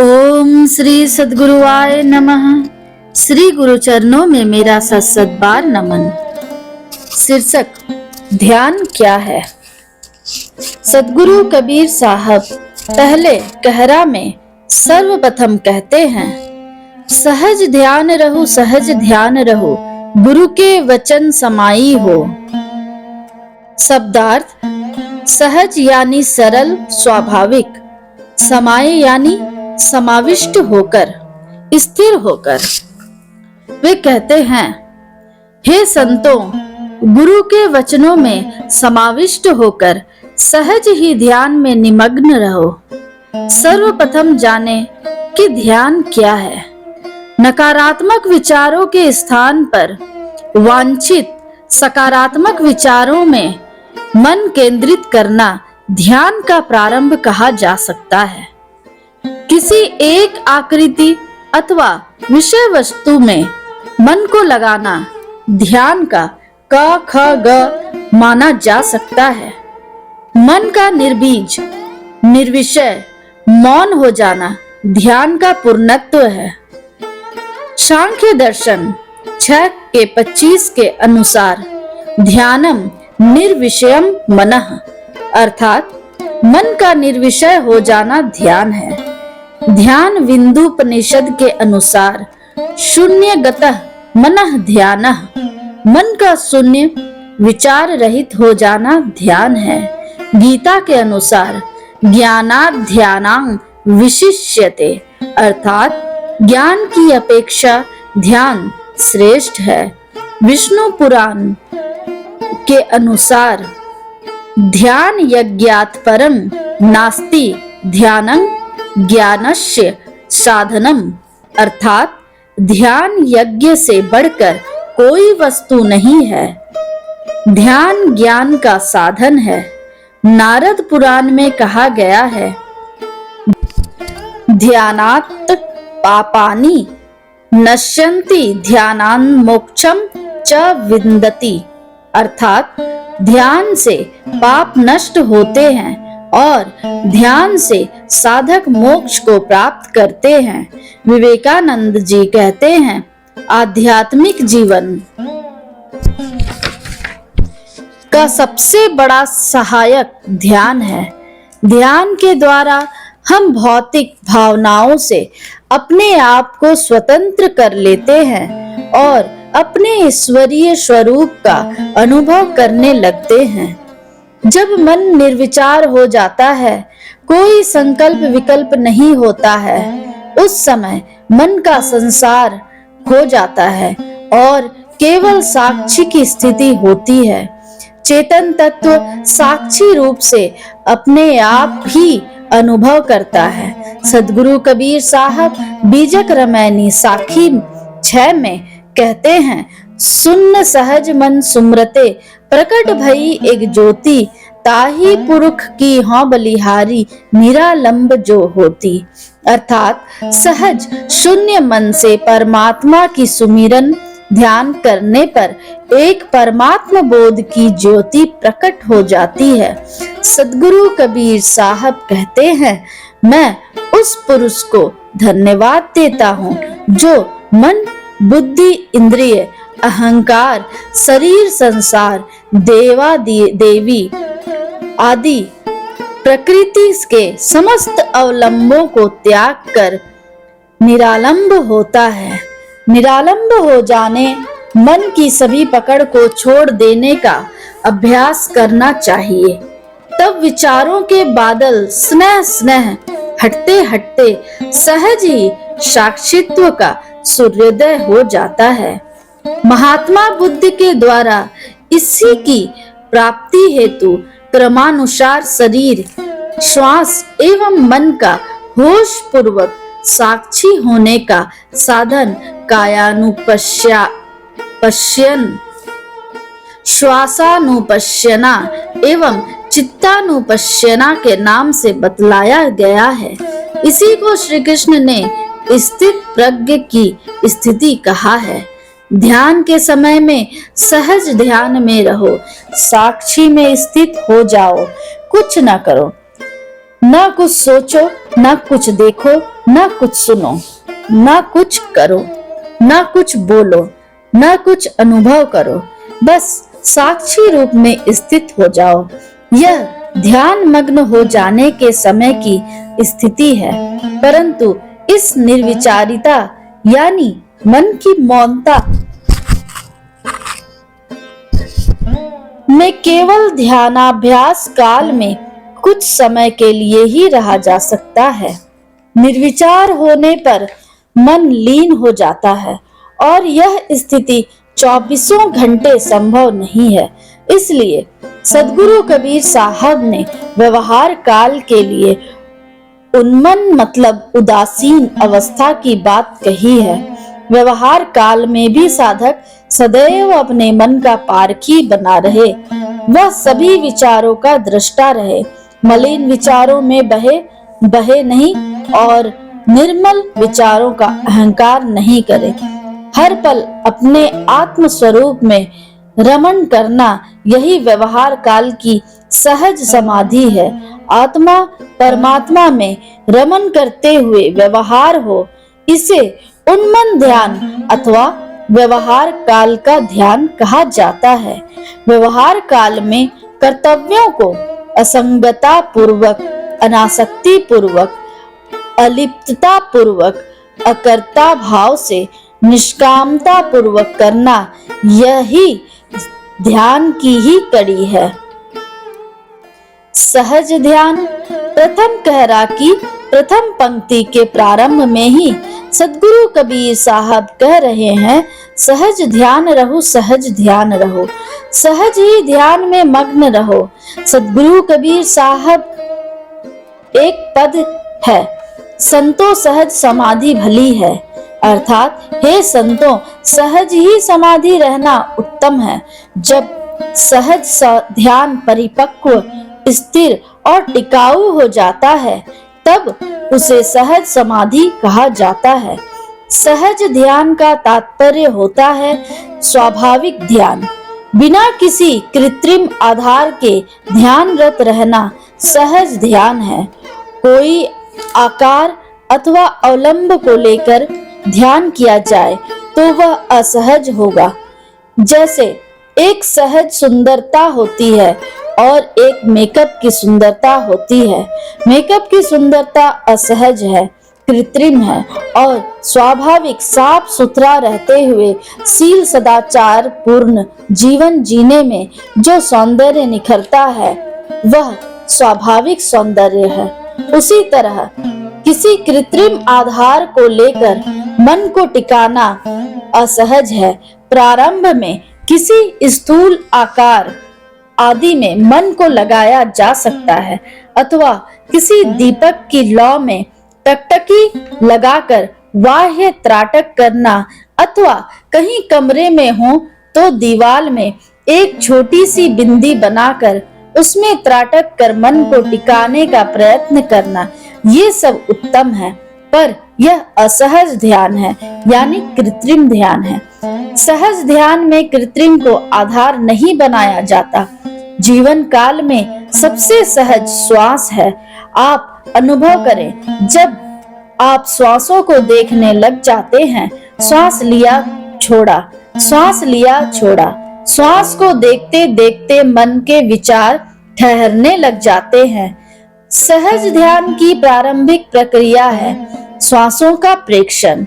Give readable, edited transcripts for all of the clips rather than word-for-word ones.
ओम श्री सद्गुरुवाय नमः। श्री गुरु चरणों में मेरा सत बार नमन। शीर्षक, ध्यान क्या है। सद्गुरु कबीर साहब पहले कहरा में सर्वप्रथम कहते हैं, सहज ध्यान रहु सहज ध्यान रहु, गुरु के वचन समाई हो। शब्दार्थ, सहज यानी सरल स्वाभाविक, समाये यानी समाविष्ट होकर, स्थिर होकर। वे कहते हैं, हे संतों, गुरु के वचनों में समाविष्ट होकर सहज ही ध्यान में निमग्न रहो। सर्वप्रथम जाने कि ध्यान क्या है। नकारात्मक विचारों के स्थान पर वांछित सकारात्मक विचारों में मन केंद्रित करना ध्यान का प्रारंभ कहा जा सकता है। किसी एक आकृति अथवा विषय वस्तु में मन को लगाना ध्यान का क ख ग माना जा सकता है। मन का निर्बीज निर्विषय मौन हो जाना ध्यान का पूर्णत्व है। सांख्य दर्शन 6:25 के अनुसार ध्यानम निर्विषयम मनः, अर्थात मन का निर्विषय हो जाना ध्यान है। ध्यान विन्दुपनिषद के अनुसार शून्यगतः मनः ध्यानः, मन का शून्य विचार रहित हो जाना ध्यान है। गीता के अनुसार ज्ञानात् ध्यानां विशिष्यते, अर्थात ज्ञान की अपेक्षा ध्यान श्रेष्ठ है। विष्णु पुराण के अनुसार ध्यान यज्ञात् परं नास्ति ध्यानं ज्ञानस्य साधनम, अर्थात ध्यान यज्ञ से बढ़कर कोई वस्तु नहीं है। ध्यान ज्ञान का साधन है। नारद पुराण में कहा गया है, ध्यानात् पापानि नश्यन्ति ध्यानान् मोक्षम च विन्दति, अर्थात ध्यान से पाप नष्ट होते हैं और ध्यान से साधक मोक्ष को प्राप्त करते हैं। विवेकानंद जी कहते हैं, आध्यात्मिक जीवन का सबसे बड़ा सहायक ध्यान है। ध्यान के द्वारा हम भौतिक भावनाओं से अपने आप को स्वतंत्र कर लेते हैं और अपने ईश्वरीय स्वरूप का अनुभव करने लगते हैं। जब मन निर्विचार हो जाता है, कोई संकल्प विकल्प नहीं होता है, उस समय मन का संसार खो जाता है और केवल साक्षी की स्थिति होती है। चेतन तत्व साक्षी रूप से अपने आप ही अनुभव करता है। सद्गुरु कबीर साहब बीजक रमैनी साखी 6 में कहते हैं, सुन्न सहज मन सुमरते, प्रकट भई एक ज्योति, ताही पुरुष की हौ बलिहारी, निरालंब जो होती, अर्थात सहज शून्य मन से परमात्मा की सुमिरन ध्यान करने पर एक परमात्मा बोध की ज्योति प्रकट हो जाती है। सद्गुरु कबीर साहब कहते हैं, मैं उस पुरुष को धन्यवाद देता हूँ जो मन, बुद्धि, इंद्रिय, अहंकार, शरीर, संसार, देवा देवी आदि प्रकृति के समस्त अवलंबों को त्याग कर निरालंब होता है। निरालंब हो जाने मन की सभी पकड़ को छोड़ देने का अभ्यास करना चाहिए। तब विचारों के बादल स्नेह स्नेह हटते हटते सहज ही साक्षित्व का सूर्योदय हो जाता है। महात्मा बुद्ध के द्वारा इसी की प्राप्ति हेतु क्रमानुसार शरीर, श्वास एवं मन का होश पूर्वक साक्षी होने का साधन कायानुपश्यन, श्वासानुपश्यना एवं चित्तानुपश्यना के नाम से बतलाया गया है। इसी को श्री कृष्ण ने स्थित प्रज्ञ की स्थिति कहा है। ध्यान के समय में सहज ध्यान में रहो, साक्षी में स्थित हो जाओ, कुछ न करो, ना कुछ सोचो, ना कुछ देखो, ना कुछ सुनो, ना कुछ करो, ना कुछ बोलो, ना कुछ अनुभव करो, बस साक्षी रूप में स्थित हो जाओ। यह ध्यान मग्न हो जाने के समय की स्थिति है, परंतु इस निर्विचारिता यानी मन की मौनता में केवल ध्यानाभ्यास काल में कुछ समय के लिए ही रहा जा सकता है। निर्विचार होने पर मन लीन हो जाता है और यह स्थिति 24 घंटे संभव नहीं है। इसलिए सद्गुरु कबीर साहब ने व्यवहार काल के लिए उन्मन मतलब उदासीन अवस्था की बात कही है। व्यवहार काल में भी साधक सदैव अपने मन का पारखी बना रहे, वह सभी विचारों का दृष्टा रहे, मलिन विचारों में बहे नहीं और निर्मल विचारों का अहंकार नहीं करे। हर पल अपने आत्म स्वरूप में रमण करना यही व्यवहार काल की सहज समाधि है। आत्मा परमात्मा में रमण करते हुए व्यवहार हो, इसे उन्मन ध्यान अथवा व्यवहार काल का ध्यान कहा जाता है। व्यवहार काल में कर्तव्यों को असंगता पूर्वक, अनासक्ति पूर्वक, अलिप्तता पूर्वक, अकर्ता भाव से निष्कामता पूर्वक करना यही ध्यान की ही कड़ी है। सहज ध्यान प्रथम कहरा की प्रथम पंक्ति के प्रारंभ में ही सद्गुरु कबीर साहब कह रहे हैं, सहज ध्यान रहो, सहज ध्यान रहो, सहज ही ध्यान में मग्न रहो। सद्गुरु कबीर साहब एक पद है, संतो सहज समाधि भली है, अर्थात हे संतों, सहज ही समाधि रहना उत्तम है। जब सहज ध्यान परिपक्व, स्थिर और टिकाऊ हो जाता है, तब उसे सहज समाधि कहा जाता है। सहज ध्यान का तात्पर्य होता है स्वाभाविक ध्यान, बिना किसी कृत्रिम आधार के ध्यानरत रहना सहज ध्यान है। कोई आकार अथवा अवलंब को लेकर ध्यान किया जाए तो वह असहज होगा। जैसे एक सहज सुंदरता होती है और एक मेकअप की सुंदरता होती है। मेकअप की सुंदरता असहज है, कृत्रिम है और स्वाभाविक साफ सुथरा रहते हुए शील सदाचार पूर्ण जीवन जीने में जो सौंदर्य निखरता है वह स्वाभाविक सौंदर्य है। उसी तरह किसी कृत्रिम आधार को लेकर मन को टिकाना असहज है। प्रारंभ में किसी स्थूल आकार आदि में मन को लगाया जा सकता है अथवा किसी दीपक की लौ में टकटकी लगाकर बाह्य त्राटक करना, अथवा कहीं कमरे में हो तो दीवार में एक छोटी सी बिंदी बनाकर उसमें त्राटक कर मन को टिकाने का प्रयत्न करना, ये सब उत्तम है, पर यह असहज ध्यान है, यानी कृत्रिम ध्यान है। सहज ध्यान में कृत्रिम को आधार नहीं बनाया जाता। जीवन काल में सबसे सहज श्वास है। आप अनुभव करें, जब आप श्वासों को देखने लग जाते हैं, श्वास लिया छोड़ा, श्वास लिया छोड़ा, श्वास को देखते देखते मन के विचार ठहरने लग जाते हैं। सहज ध्यान की प्रारंभिक प्रक्रिया है श्वासों का प्रेक्षण,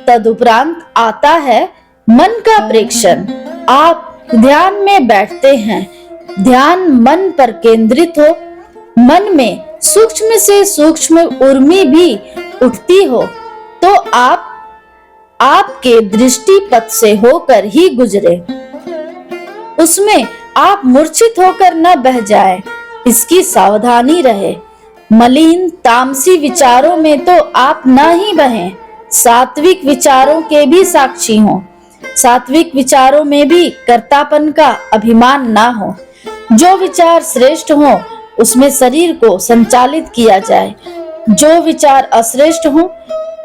तदुपरांत आता है मन का प्रेक्षण। आप ध्यान में बैठते हैं, ध्यान मन पर केंद्रित हो, मन में सूक्ष्म से सूक्ष्म उर्मी भी उठती हो तो आप आपके दृष्टि पथ से होकर ही गुजरे, उसमें आप मूर्छित होकर न बह जाएं, इसकी सावधानी रहे। मलिन तामसी विचारों में तो आप न ही बहें, सात्विक विचारों के भी साक्षी हों। सात्विक विचारों में भी कर्तापन का अभिमान ना हो। जो विचार श्रेष्ठ हो उसमें शरीर को संचालित किया जाए, जो विचार अश्रेष्ठ हो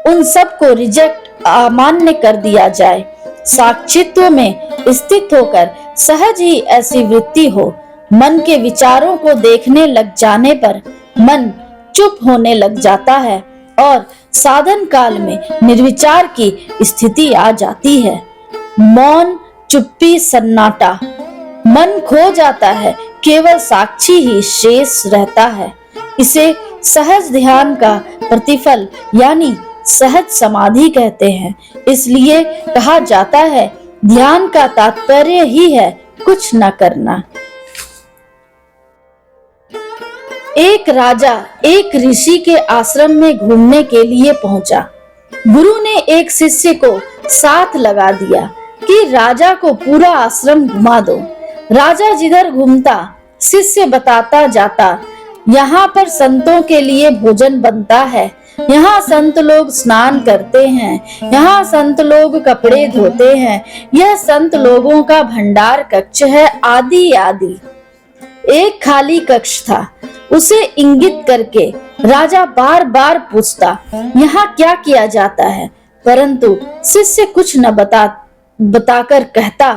उन सब को रिजेक्ट, अमान्य कर दिया जाए। साक्षित्व में स्थित होकर सहज ही ऐसी वृत्ति हो। मन के विचारों को देखने लग जाने पर मन चुप होने लग जाता है और साधन काल में निर्विचार की स्थिति आ जाती है। मौन, चुप्पी, सन्नाटा, मन खो जाता है, केवल साक्षी ही शेष रहता है। इसे सहज ध्यान का प्रतिफल यानी सहज समाधि कहते हैं। इसलिए कहा जाता है ध्यान का तात्पर्य ही है कुछ न करना। एक राजा एक ऋषि के आश्रम में घूमने के लिए पहुंचा। गुरु ने एक शिष्य को साथ लगा दिया कि राजा को पूरा आश्रम घुमा दो। राजा जिधर घूमता शिष्य बताता जाता, यहाँ पर संतों के लिए भोजन बनता है, यहाँ संत लोग स्नान करते हैं, यहाँ संत लोग कपड़े धोते हैं, यह संत लोगों का भंडार कक्ष है, आदि आदि। एक खाली कक्ष था, उसे इंगित करके राजा बार बार पूछता यहाँ क्या किया जाता है, परंतु शिष्य कुछ न बताकर कहता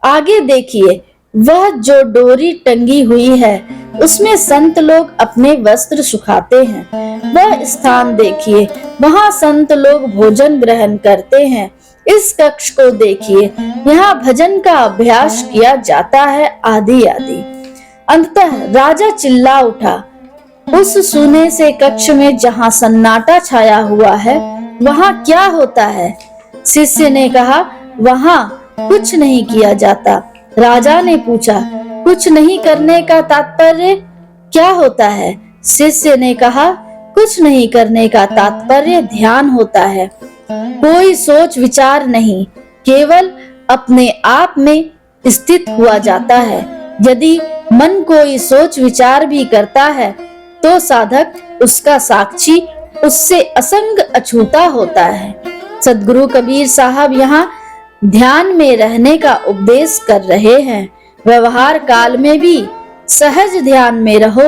आगे देखिए, वह जो डोरी टंगी हुई है उसमें संत लोग अपने वस्त्र सुखाते हैं। वह स्थान देखिए, वहाँ संत लोग भोजन ग्रहण करते हैं। इस कक्ष को देखिए, यहाँ भजन का अभ्यास किया जाता है, आदि आदि। अंततः राजा चिल्ला उठा, उस सूने से कक्ष में जहाँ सन्नाटा छाया हुआ है वहाँ क्या होता है? शिष्य ने कहा वहाँ कुछ नहीं किया जाता। राजा ने पूछा कुछ नहीं करने का तात्पर्य क्या होता है? शिष्य ने कहा कुछ नहीं करने का तात्पर्य ध्यान होता है। कोई सोच विचार नहीं, केवल अपने आप में स्थित हुआ जाता है। यदि मन कोई सोच विचार भी करता है तो साधक उसका साक्षी उससे असंग अछूता होता है। सद्गुरु कबीर साहब यहाँ ध्यान में रहने का उपदेश कर रहे हैं। व्यवहार काल में भी सहज ध्यान में रहो।